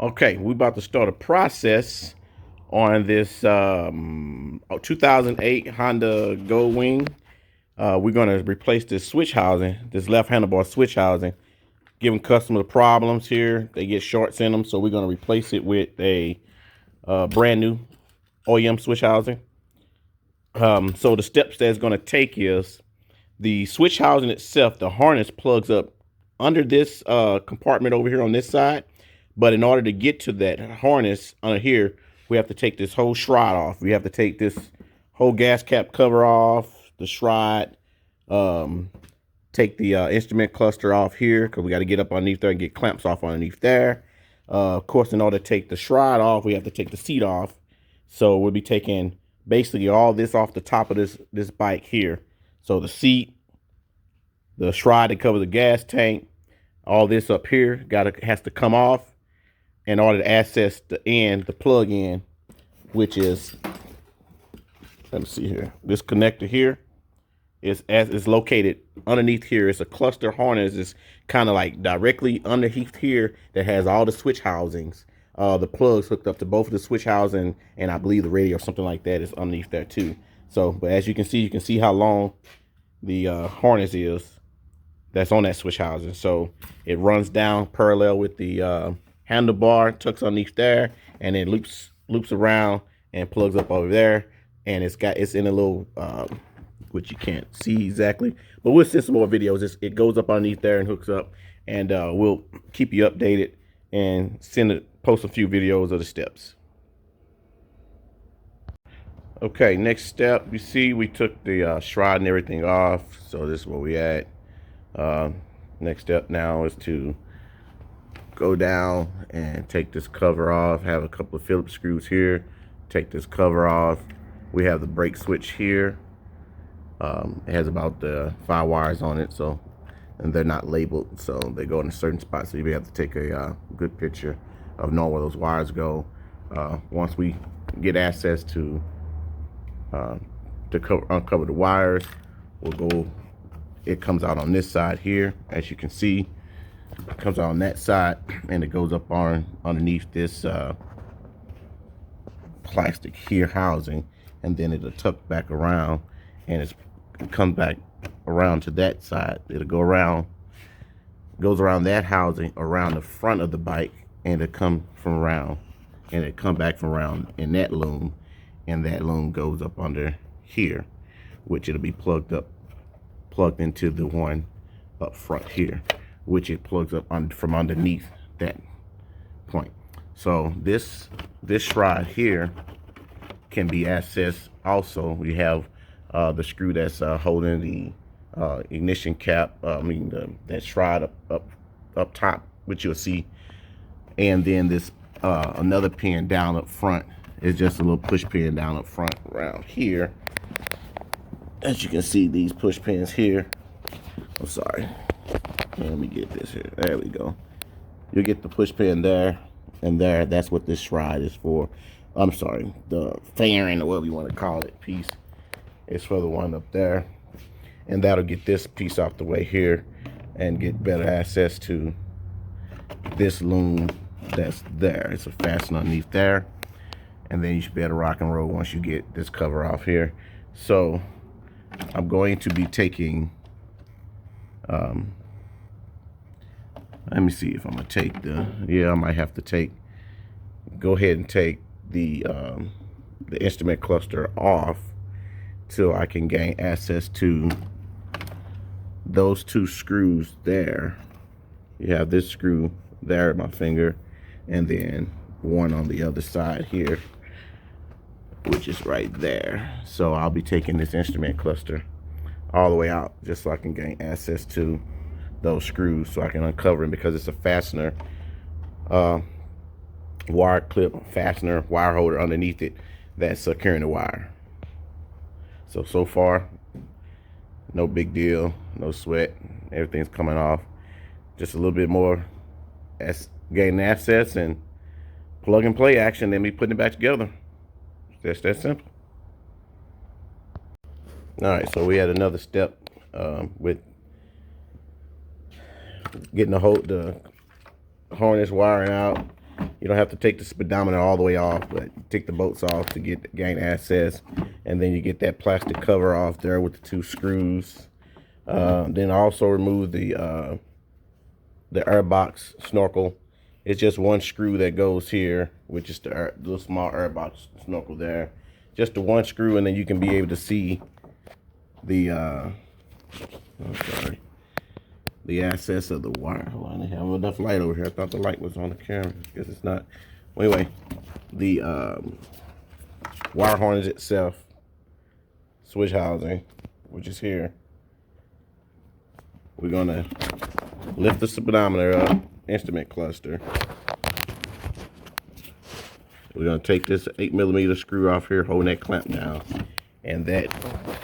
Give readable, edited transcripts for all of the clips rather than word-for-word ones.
Okay, we about to start a process on this 2008 Honda Goldwing. We're going to replace this switch housing, this left handlebar switch housing, giving customers problems here. They get shorts in them, so we're going to replace it with a brand new OEM switch housing. So the steps that it's going to take is the switch housing itself. The harness plugs up under this compartment over here on this side. But in order to get to that harness under here, we have to take this whole shroud off. We have to take this whole gas cap cover off, the shroud, take the instrument cluster off here because we got to get up underneath there and get clamps off underneath there. Of course, in order to take the shroud off, we have to take the seat off. So we'll be taking basically all this off the top of this bike here. So the seat, the shroud that covers the gas tank, all this up here has to come off in order to access the plug in, which is, let me see here, this connector here is located underneath here. It's a cluster harness. It's kind of like directly underneath here that has all the switch housings. The plugs hooked up to both of the switch housing, and I believe the radio or something like that is underneath there too. So, but as you can see how long the harness is that's on that switch housing. So it runs down parallel with the handlebar, tucks underneath there, and then loops around and plugs up over there. And it's in a little which you can't see exactly, but we'll send some more videos. It goes up underneath there and hooks up, and we'll keep you updated and post a few videos of the steps. Okay, next step, you see we took the shroud and everything off, so this is where we at. Next step now is to go down and take this cover off. Have a couple of Phillips screws here. Take this cover off. We have the brake switch here. It has about 5 wires on it, so, and they're not labeled, so they go in a certain spot. So you have to take a good picture of knowing where those wires go. Once we get access to uncover the wires, we'll go. It comes out on this side here, as you can see. It comes out on that side, and it goes up underneath this plastic here housing, and then it'll tuck back around, and it comes back around to that side. It'll go around, goes around that housing, around the front of the bike, and it come from around, and it come back from around in that loom, and that loom goes up under here, which it'll be plugged into the one up front here, which it plugs up from underneath that point. So this shroud here can be accessed also. We have the screw that's holding the ignition cap, that shroud up top, which you'll see, and then this another pin down up front is just a little push pin down up front around here. As you can see, these push pins here. I'm sorry. Let me get this here. There we go. You get the push pin there and there. That's what this shroud is for. I'm sorry, the fairing or whatever you want to call it piece is for the one up there. And that'll get this piece off the way here and get better access to this loom that's there. It's a fastener underneath there. And then you should be able to rock and roll once you get this cover off here. So I'm going to be taking, let me see if I'm gonna take I might have to go ahead and take the instrument cluster off till I can gain access to those 2 screws there. You have this screw there at my finger, and then one on the other side here, which is right there. So I'll be taking this instrument cluster all the way out just so I can gain access to those screws so I can uncover them, because it's a fastener, wire clip fastener, wire holder underneath it that's securing the wire. So far, no big deal, no sweat, everything's coming off. Just a little bit more gaining access and plug and play action, then me putting it back together. Just that simple. All right, so we had another step with getting the harness wiring out, You don't have to take the speedometer all the way off, but you take the bolts off to gain access, and then you get that plastic cover off there with the 2 screws. Then also remove the airbox snorkel. It's just 1 screw that goes here, which is the little small airbox snorkel there. Just the 1 screw, and then you can be able to see the the access of the wire. Hold on, I have enough light over here. I thought the light was on the camera. I guess it's not. Well, anyway, the wire harness itself, switch housing, which is here. We're gonna lift the speedometer up, instrument cluster. We're gonna take this 8mm screw off here, holding that clamp down, and that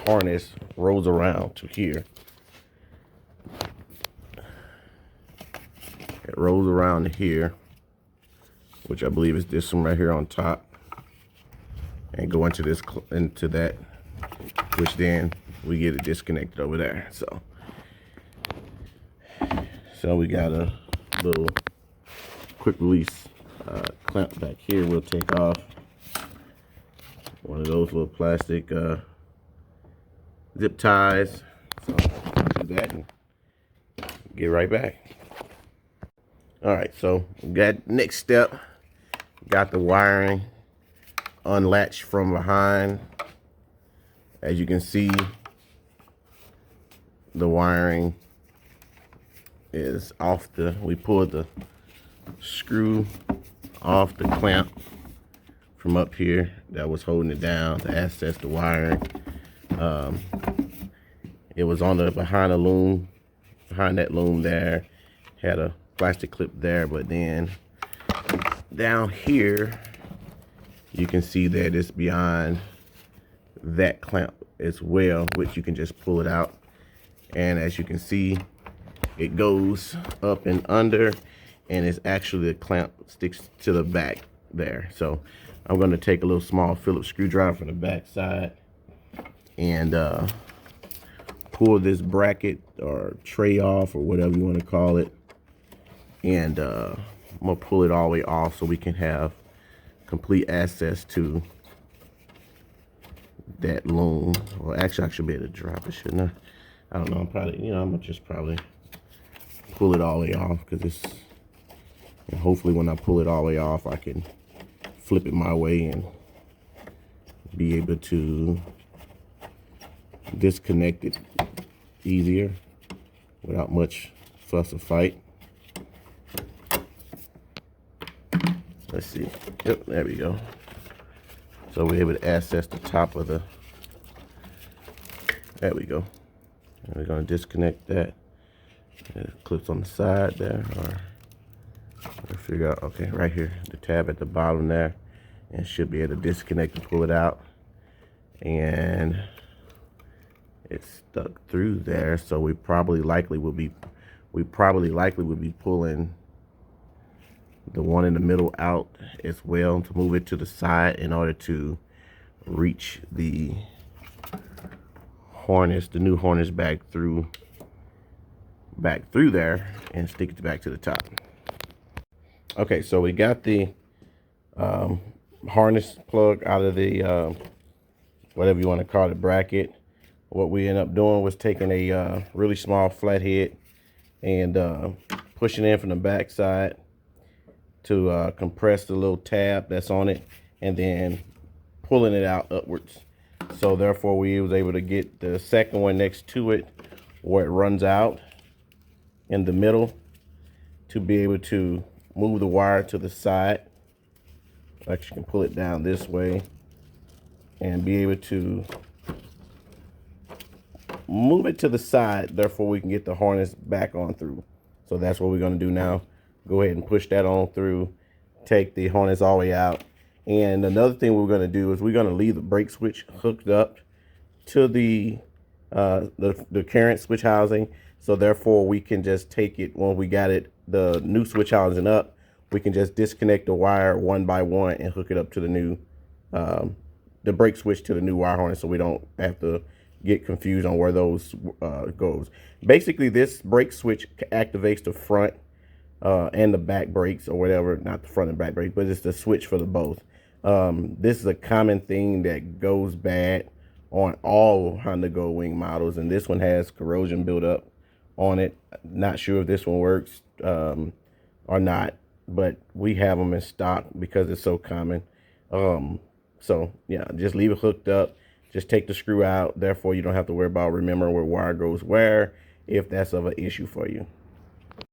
harness rolls around to here. It rolls around to here, which I believe is this one right here on top, and go into that, which then we get it disconnected over there. So we got a little quick release clamp back here. We'll take off one of those little plastic zip ties. So do that and get right back. All right, so we got next step. Got the wiring unlatched from behind. As you can see, the wiring is off we pulled the screw off the clamp from up here that was holding it down to access the wiring. It was on behind that loom there, had a plastic clip there, but then down here you can see that it's beyond that clamp as well, which you can just pull it out, and as you can see, it goes up and under, and it's actually the clamp sticks to the back there. So I'm going to take a little small Phillips screwdriver from the back side and pull this bracket or tray off, or whatever you want to call it, and I'm gonna pull it all the way off so we can have complete access to that loom. Well, actually I should be able to drop it, shouldn't I? I don't know. I'm probably, I'm gonna just probably pull it all the way off, because it's, and hopefully when I pull it all the way off, I can flip it my way and be able to disconnect it easier without much fuss or fight. Let's see. Yep, there we go. So we're able to access the top of there we go. And we're going to disconnect that. It clips on the side there, or figure out, okay, right here, the tab at the bottom there, and should be able to disconnect and pull it out. And it's stuck through there, so we probably likely will be pulling the one in the middle out as well to move it to the side in order to reach the harness, the new harness back through there, and stick it back to the top. Okay, so we got the harness plug out of the whatever you want to call it, bracket. What we ended up doing was taking a really small flathead and pushing in from the back side to compress the little tab that's on it, and then pulling it out upwards. So therefore we was able to get the second one next to it where it runs out in the middle, to be able to move the wire to the side. Actually, you can pull it down this way and be able to move it to the side, therefore we can get the harness back on through. So that's what we're going to do now. Go ahead and push that on through, take the harness all the way out. And another thing we're going to do is we're going to leave the brake switch hooked up to the current switch housing. So therefore we can just take it, when we got it, the new switch housing up, we can just disconnect the wire one by one and hook it up to the new, the brake switch to the new wire harness, so we don't have to get confused on where those goes. Basically, this brake switch activates the front and the back brakes or whatever, not the front and back brake, but it's the switch for the both. This is a common thing that goes bad on all Honda Goldwing models, and this one has corrosion buildup on it. Not sure if this one works or not, but we have them in stock because it's so common. So yeah, just leave it hooked up. Just take the screw out. Therefore, you don't have to worry about remembering where wire goes where if that's of an issue for you.